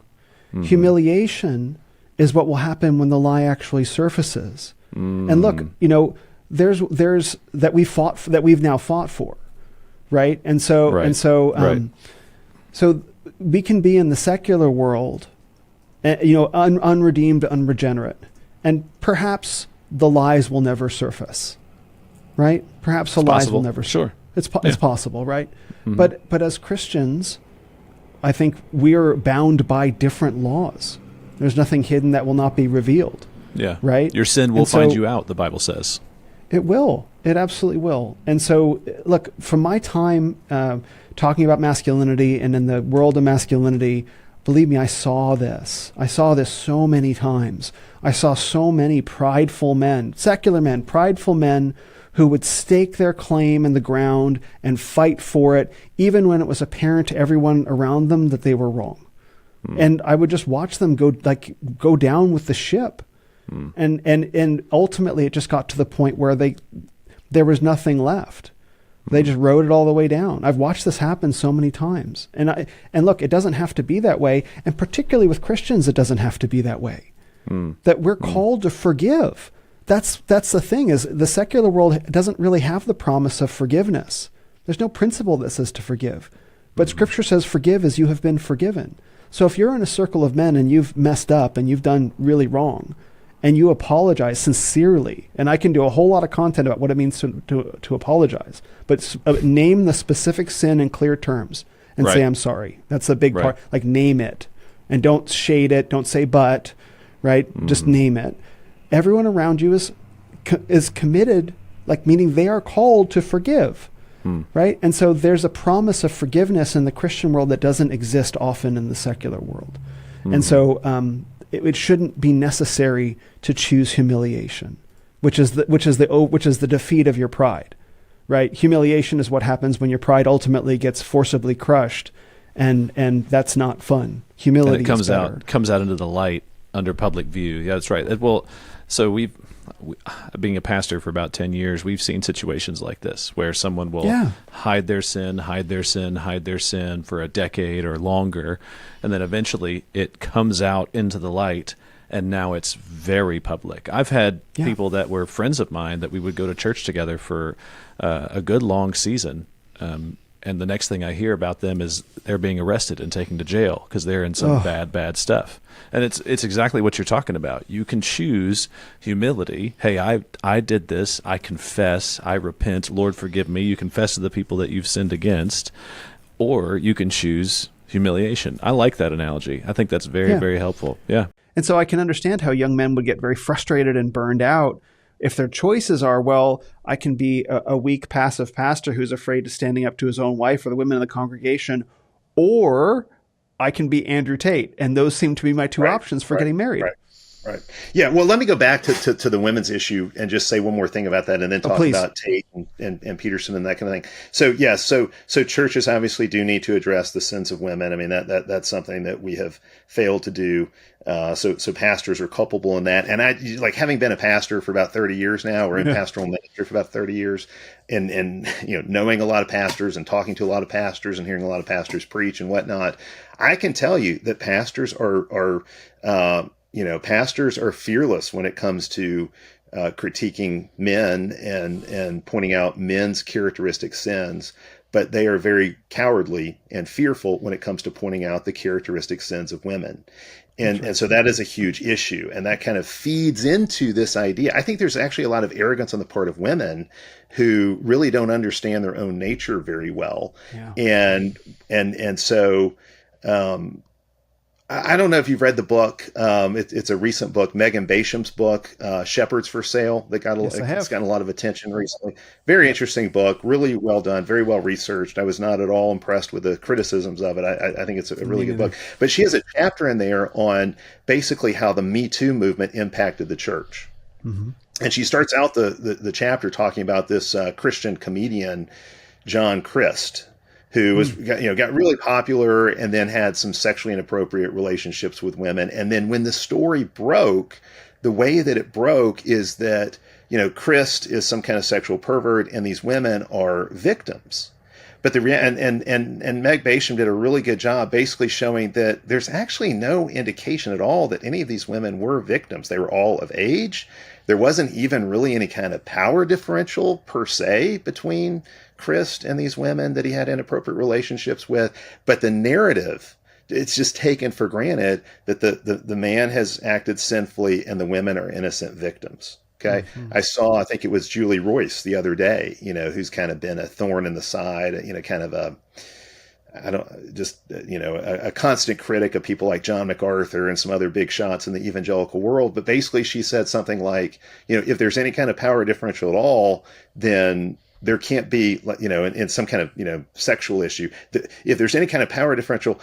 Humiliation is what will happen when the lie actually surfaces. And look, there's that we've now fought for, right? And so so we can be in the secular world, unredeemed, unregenerate, and perhaps the lies will never surface. Right? Perhaps the lies will never. Sure. It's possible, right? But as Christians, I think we are bound by different laws. There's nothing hidden that will not be revealed. Yeah. Right? Your sin will find you out, the Bible says. It will. It absolutely will. And so, look, from my time talking about masculinity and in the world of masculinity, believe me, I saw this. I saw this so many times. I saw so many prideful men, secular men, prideful men, who would stake their claim in the ground and fight for it, even when it was apparent to everyone around them that they were wrong. And I would just watch them go down with the ship. And ultimately it just got to the point where there was nothing left. They just rode it all the way down. I've watched this happen so many times. And look, it doesn't have to be that way. And particularly with Christians, it doesn't have to be that way. That we're called to forgive. That's the thing, is the secular world doesn't really have the promise of forgiveness. There's no principle that says to forgive. But Scripture says, forgive as you have been forgiven. So if you're in a circle of men and you've messed up and you've done really wrong, and you apologize sincerely, and I can do a whole lot of content about what it means to apologize, but name the specific sin in clear terms and say, I'm sorry. That's the big part. Like, name it, and don't shade it. Don't say but, right? Just name it. Everyone around you is committed, like, meaning they are called to forgive, right? And so there's a promise of forgiveness in the Christian world that doesn't exist often in the secular world. And so it shouldn't be necessary to choose humiliation, which is the defeat of your pride, right? Humiliation is what happens when your pride ultimately gets forcibly crushed, and that's not fun. Humility and it comes is better. comes out into the light under public view. Yeah, that's right. Well, so being a pastor for about 10 years, we've seen situations like this where someone will hide their sin for a decade or longer, and then eventually it comes out into the light, and now it's very public. I've had people that were friends of mine that we would go to church together for a good long season, and the next thing I hear about them is they're being arrested and taken to jail because they're in some bad stuff. And it's exactly what you're talking about. You can choose humility. Hey, I did this. I confess. I repent. Lord, forgive me. You confess to the people that you've sinned against. Or you can choose humiliation. I like that analogy. I think that's very, very helpful. Yeah. And so I can understand how young men would get very frustrated and burned out if their choices are, well, I can be a weak, passive pastor who's afraid of standing up to his own wife or the women in the congregation, or I can be Andrew Tate. And those seem to be my two options for getting married. Right. Yeah. Well, let me go back to the women's issue and just say one more thing about that, and then talk about Tate and Peterson and that kind of thing. So, so churches obviously do need to address the sins of women. I mean, that's something that we have failed to do. So pastors are culpable in that. And I, like, having been a pastor for about 30 years now, or in pastoral ministry for about 30 years, and knowing a lot of pastors and talking to a lot of pastors and hearing a lot of pastors preach and whatnot, I can tell you that pastors are pastors are fearless when it comes to critiquing men and pointing out men's characteristic sins, but they are very cowardly and fearful when it comes to pointing out the characteristic sins of women. And so that is a huge issue. And that kind of feeds into this idea. I think there's actually a lot of arrogance on the part of women who really don't understand their own nature very well. Yeah. And so, I don't know if you've read the book. It's a recent book, Megan Basham's book, Shepherds for Sale, that it's gotten a lot of attention recently. Very interesting book, really well done, very well researched. I was not at all impressed with the criticisms of it. I think it's a really good book. But she has a chapter in there on basically how the Me Too movement impacted the church. Mm-hmm. And she starts out the chapter talking about this Christian comedian, John Crist, who was got really popular and then had some sexually inappropriate relationships with women. And then when the story broke, the way that it broke is that Christ is some kind of sexual pervert and these women are victims. But and Meg Basham did a really good job basically showing that there's actually no indication at all that any of these women were victims. They were all of age. There wasn't even really any kind of power differential per se between Christ and these women that he had inappropriate relationships with. But the narrative, it's just taken for granted that the man has acted sinfully and the women are innocent victims. Okay. Mm-hmm. I think it was Julie Royce the other day, who's kind of been a thorn in the side, kind of a constant critic of people like John MacArthur and some other big shots in the evangelical world. But basically she said something like, if there's any kind of power differential at all, then there can't be, in some kind of, sexual issue. If there's any kind of power differential,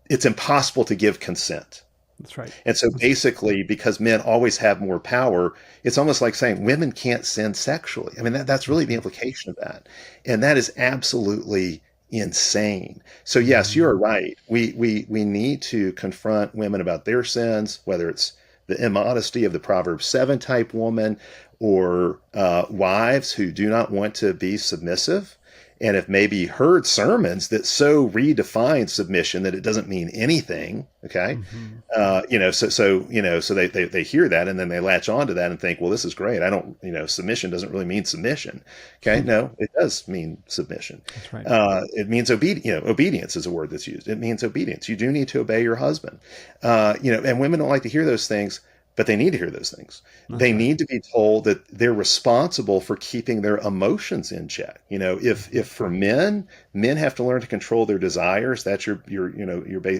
it's impossible to give consent. That's right. And so basically, because men always have more power, it's almost like saying women can't sin sexually. I mean, that's really the implication of that. And that is absolutely insane. So yes, you're right. We need to confront women about their sins, whether it's the immodesty of the Proverbs 7 type woman, or wives who do not want to be submissive, and have maybe heard sermons that so redefine submission that it doesn't mean anything. Okay. So they hear that, and then they latch onto that and think, well, this is great. I don't, submission doesn't really mean submission. Okay. No, it does mean submission. That's right. It means obedience is a word that's used. It means obedience. You do need to obey your husband. And women don't like to hear those things, but they need to hear those things. They need to be told that they're responsible for keeping their emotions in check. If for men have to learn to control their desires, that's your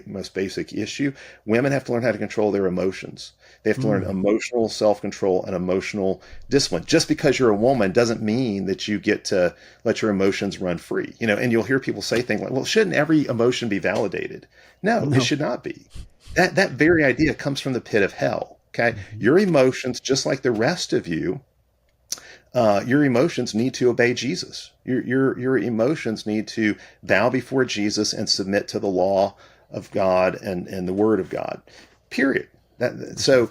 most basic issue. Women have to learn how to control their emotions. They have to learn emotional self-control and emotional discipline. Just because you're a woman doesn't mean that you get to let your emotions run free. And you'll hear people say things like, well, shouldn't every emotion be validated? No, it should not be. That very idea comes from the pit of hell. Okay. Your emotions, just like the rest of you, your emotions need to obey Jesus. Your emotions need to bow before Jesus and submit to the law of God and the word of God, period. So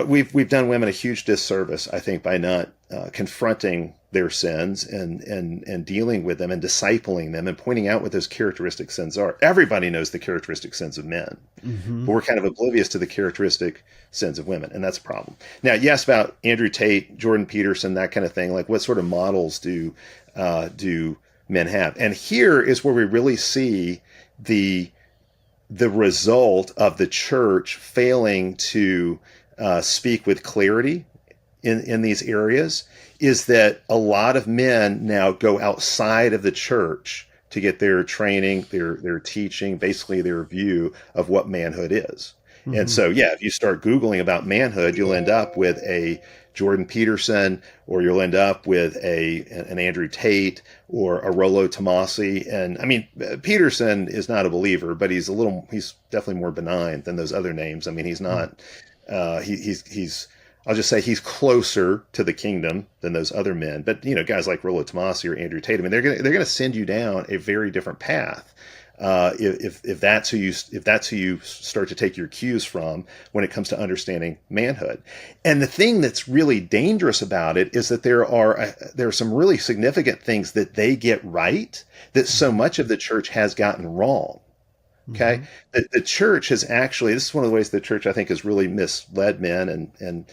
we've done women a huge disservice, I think, by not confronting their sins and dealing with them and discipling them and pointing out what those characteristic sins are. Everybody knows the characteristic sins of men, but we're kind of oblivious to the characteristic sins of women, and that's a problem. Now, you asked about Andrew Tate, Jordan Peterson, that kind of thing. Like, what sort of models do men have? And here is where we really see the result of the church failing to speak with clarity in these areas, is that a lot of men now go outside of the church to get their training, their teaching, basically their view of what manhood is. And so, if you start Googling about manhood, you'll end up with a Jordan Peterson, or you'll end up with an Andrew Tate or a Rollo Tomasi. And I mean, Peterson is not a believer, but he's definitely more benign than those other names. I mean, he's not, I'll just say he's closer to the kingdom than those other men. But, guys like Rollo Tomasi or Andrew Tate, I mean, they're going to send you down a very different path. If that's who you start to take your cues from when it comes to understanding manhood. And the thing that's really dangerous about it is that there are some really significant things that they get right that so much of the church has gotten wrong. Okay. The church has actually, this is one of the ways the church, I think, has really misled men and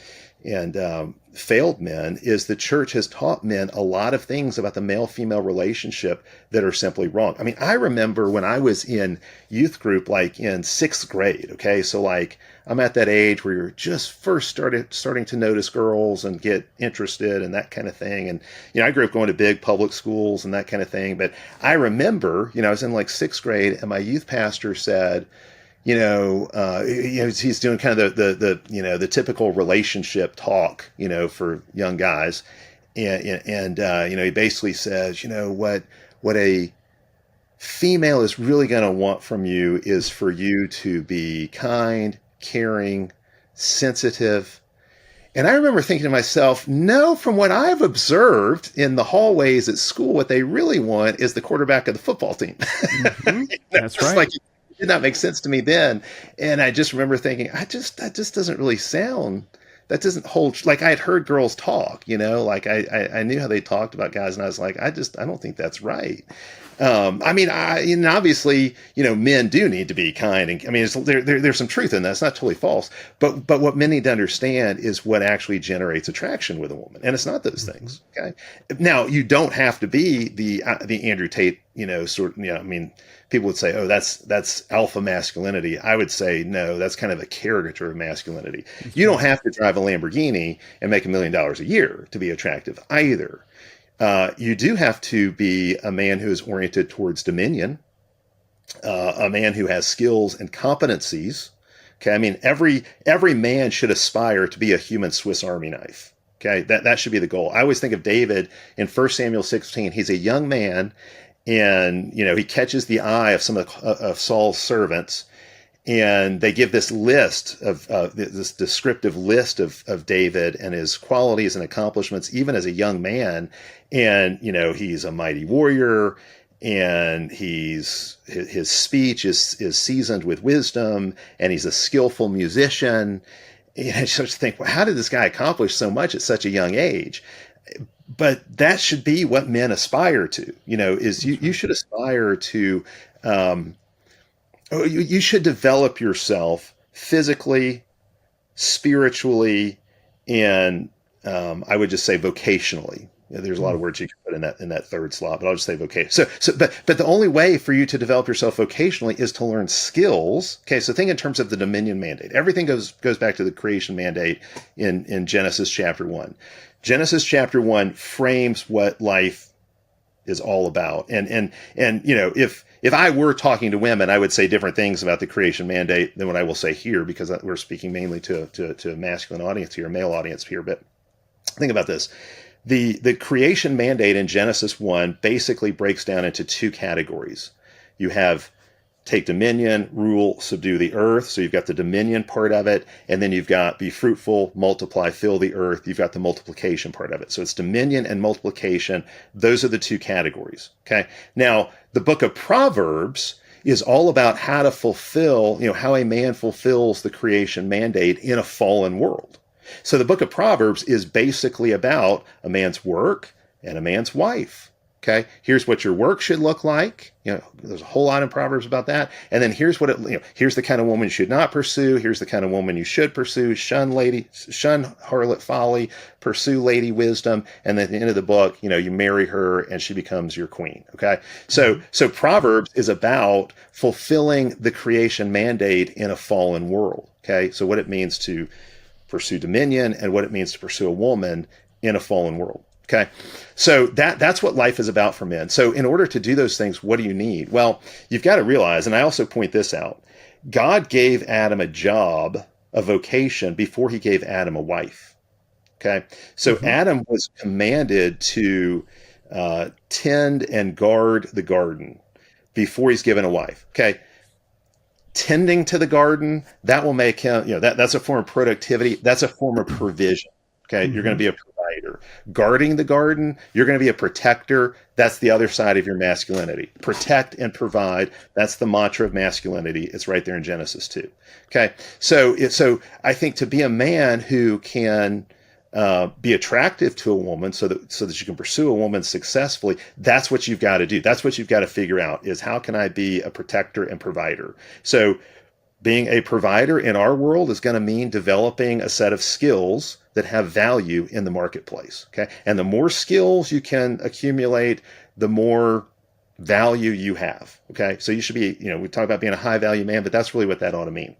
failed men, is the church has taught men a lot of things about the male-female relationship that are simply wrong. I mean, I remember when I was in youth group, like in 6th grade. Okay. So like, I'm at that age where you're just first starting to notice girls and get interested and that kind of thing. And, I grew up going to big public schools and that kind of thing. But I remember, I was in like 6th grade, and my youth pastor said, he's doing kind of the typical relationship talk, for young guys. And he basically says, what a female is really going to want from you is for you to be kind, caring, sensitive. And I remember thinking to myself, no, from what I've observed in the hallways at school, what they really want is the quarterback of the football team. That's right. Like, it did not make sense to me then. And I just remember thinking, that just doesn't really sound, that doesn't hold. Like, I had heard girls talk, like I knew how they talked about guys, and I was like, I don't think that's right. Obviously, men do need to be kind, and I mean, there's some truth in that. It's not totally false, but what men need to understand is what actually generates attraction with a woman, and it's not those things. Okay, now you don't have to be the Andrew Tate, people would say, oh, that's alpha masculinity. I would say, no, that's kind of a caricature of masculinity. You don't have to drive a Lamborghini and make $1 million a year to be attractive either. You do have to be a man who is oriented towards dominion, a man who has skills and competencies. Okay, I mean, every man should aspire to be a human Swiss Army knife. Okay, that should be the goal. I always think of David in 1 Samuel 16. He's a young man, and he catches the eye of some of Saul's servants, and they give this list of this descriptive list of David and his qualities and accomplishments, even as a young man. And he's a mighty warrior, and his speech is seasoned with wisdom, and he's a skillful musician. You know, you start to think, well, how did this guy accomplish so much at such a young age? But that should be what men aspire to. You know, is you should aspire to, you should develop yourself physically, spiritually, and I would just say vocationally. You know, there's a lot of words you can put in that third slot, but I'll just say vocation. But the only way for you to develop yourself vocationally is to learn skills. Okay, so think in terms of the dominion mandate. Everything goes back to the creation mandate in Genesis chapter 1. Genesis chapter 1 frames what life is all about. And you know, if I were talking to women, I would say different things about the creation mandate than what I will say here, because we're speaking mainly to a masculine audience here, a male audience here. But think about this. The creation mandate in Genesis 1 basically breaks down into two categories. You have take dominion, rule, subdue the earth. So you've got the dominion part of it, and then you've got be fruitful, multiply, fill the earth. You've got the multiplication part of it. So it's dominion and multiplication. Those are the two categories. Okay. Now, the book of Proverbs is all about how to fulfill, you know, how a man fulfills the creation mandate in a fallen world. So the book of Proverbs is basically about a man's work and a man's wife. Okay, here's what your work should look like. You know, there's a whole lot in Proverbs about that. And then here's what here's the kind of woman you should not pursue. Here's the kind of woman you should pursue. Shun harlot folly, pursue lady wisdom. And then at the end of the book, you know, you marry her and she becomes your queen. Okay, so Proverbs is about fulfilling the creation mandate in a fallen world. Okay, so what it means to pursue dominion and what it means to pursue a woman in a fallen world. Okay. So that's what life is about for men. So in order to do those things, what do you need? Well, you've got to realize, and I also point this out, God gave Adam a job, a vocation, before he gave Adam a wife. Okay. So Adam was commanded to tend and guard the garden before he's given a wife. Okay. Tending to the garden, that will make him, you know, that's a form of productivity. That's a form of provision. Okay. You're going to be a provider. Guarding the garden, you're going to be a protector. That's the other side of your masculinity. Protect and provide. That's the mantra of masculinity. It's right there in Genesis 2. Okay. So I think to be a man who can be attractive to a woman so that you can pursue a woman successfully, that's what you've got to do. That's what you've got to figure out, is how can I be a protector and provider? So being a provider in our world is going to mean developing a set of skills that have value in the marketplace. Okay. And the more skills you can accumulate, the more value you have. Okay. So you should be, you know, we talk about being a high value man, but that's really what that ought to mean.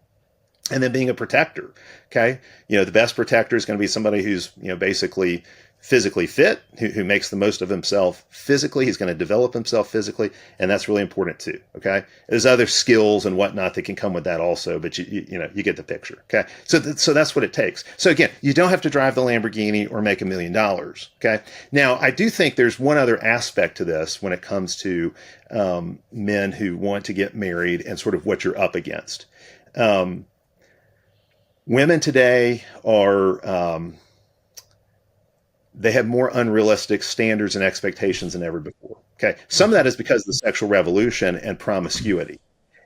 And then being a protector. Okay. You know, the best protector is going to be somebody who's, you know, basically physically fit, who makes the most of himself physically. He's going to develop himself physically. And that's really important too. Okay. There's other skills and whatnot that can come with that also, but you know, you get the picture. Okay. So that's what it takes. So again, you don't have to drive the Lamborghini or make $1 million. Okay. Now, I do think there's one other aspect to this when it comes to men who want to get married and sort of what you're up against. Women today are, they have more unrealistic standards and expectations than ever before. Okay. Some of that is because of the sexual revolution and promiscuity.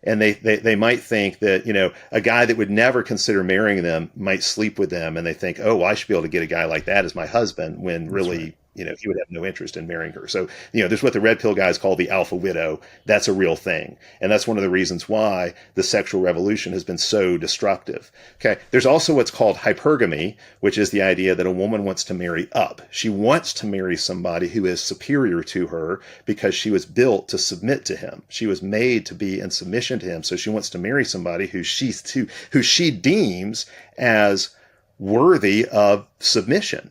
And they might think that, you know, a guy that would never consider marrying them might sleep with them. And they think, oh, well, I should be able to get a guy like that as my husband, when really, right, you know, he would have no interest in marrying her. So, you know, there's what the red pill guys call the alpha widow. That's a real thing. And that's one of the reasons why the sexual revolution has been so destructive. Okay. There's also what's called hypergamy, which is the idea that a woman wants to marry up. She wants to marry somebody who is superior to her because she was built to submit to him. She was made to be in submission to him. So she wants to marry somebody who she deems as worthy of submission.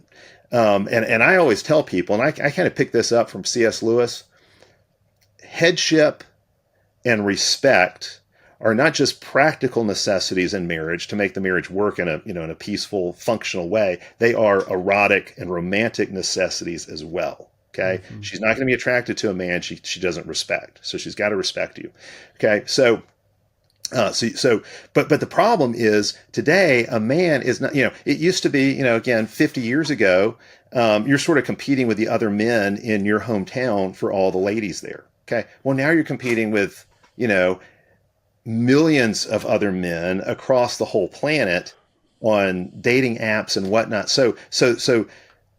And I always tell people, and I kind of pick this up from C.S. Lewis, headship and respect are not just practical necessities in marriage to make the marriage work in a peaceful, functional way. They are erotic and romantic necessities as well. Okay. Mm-hmm. She's not going to be attracted to a man she doesn't respect. So she's got to respect you. Okay. But the problem is today a man is not, you know, it used to be, you know, again, 50 years ago, you're sort of competing with the other men in your hometown for all the ladies there. Okay. Well, now you're competing with, millions of other men across the whole planet on dating apps and whatnot. So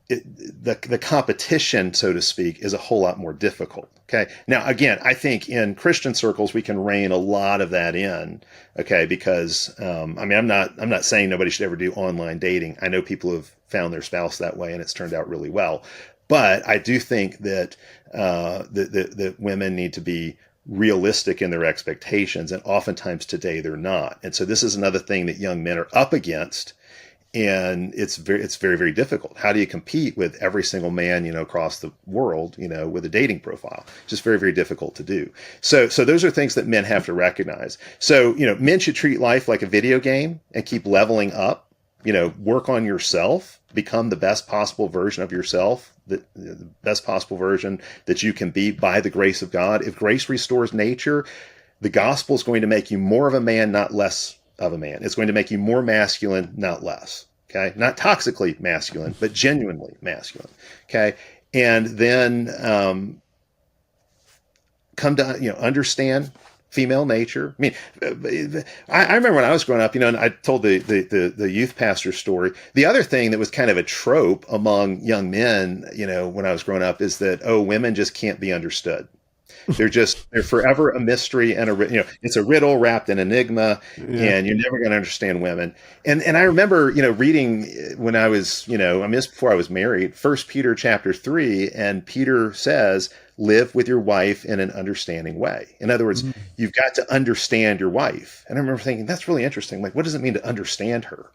the competition, so to speak, is a whole lot more difficult. Okay. Now, again, I think in Christian circles we can rein a lot of that in. Okay, because I'm not saying nobody should ever do online dating. I know people have found their spouse that way, and it's turned out really well. But I do think that that women need to be realistic in their expectations, and oftentimes today they're not. And so this is another thing that young men are up against. And it's very, very difficult. How do you compete with every single man, across the world, with a dating profile? It's just very, very difficult to do. So those are things that men have to recognize. So, men should treat life like a video game and keep leveling up, work on yourself, become the best possible version of yourself, the best possible version that you can be by the grace of God. If grace restores nature, the gospel is going to make you more of a man, not less of a man. It's going to make you more masculine, not less. Okay. Not toxically masculine, but genuinely masculine. Okay. And then come to, understand female nature. I mean, I remember when I was growing up, and I told the youth pastor story. The other thing that was kind of a trope among young men, when I was growing up, is that, women just can't be understood. They're forever a mystery and it's a riddle wrapped in enigma, and you're never going to understand women. And I remember, reading when I was, this before I was married, 1 Peter chapter 3, and Peter says, live with your wife in an understanding way. In other words, you've got to understand your wife. And I remember thinking, that's really interesting. Like, what does it mean to understand her?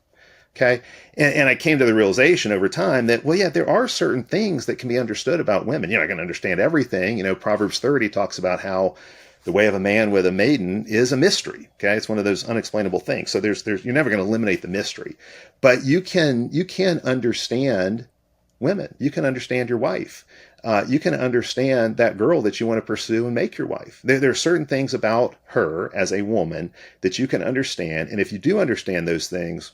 Okay. And I came to the realization over time that, there are certain things that can be understood about women. I can understand everything. Proverbs 30 talks about how the way of a man with a maiden is a mystery. Okay. It's one of those unexplainable things. So you're never going to eliminate the mystery, but you can understand women. You can understand your wife. You can understand that girl that you want to pursue and make your wife. There are certain things about her as a woman that you can understand. And if you do understand those things,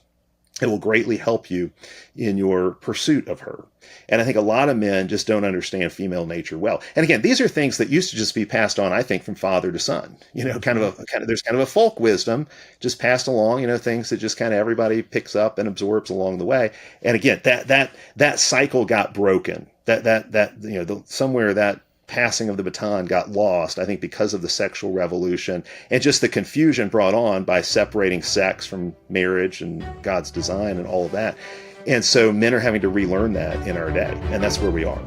it will greatly help you in your pursuit of her. And I think a lot of men just don't understand female nature well. And again, these are things that used to just be passed on, I think, from father to son. There's kind of a folk wisdom just passed along. Things that just kind of everybody picks up and absorbs along the way. And again, that cycle got broken. Somewhere that passing of the baton got lost, I think, because of the sexual revolution and just the confusion brought on by separating sex from marriage and God's design and all of that. And so men are having to relearn that in our day, and that's where we are.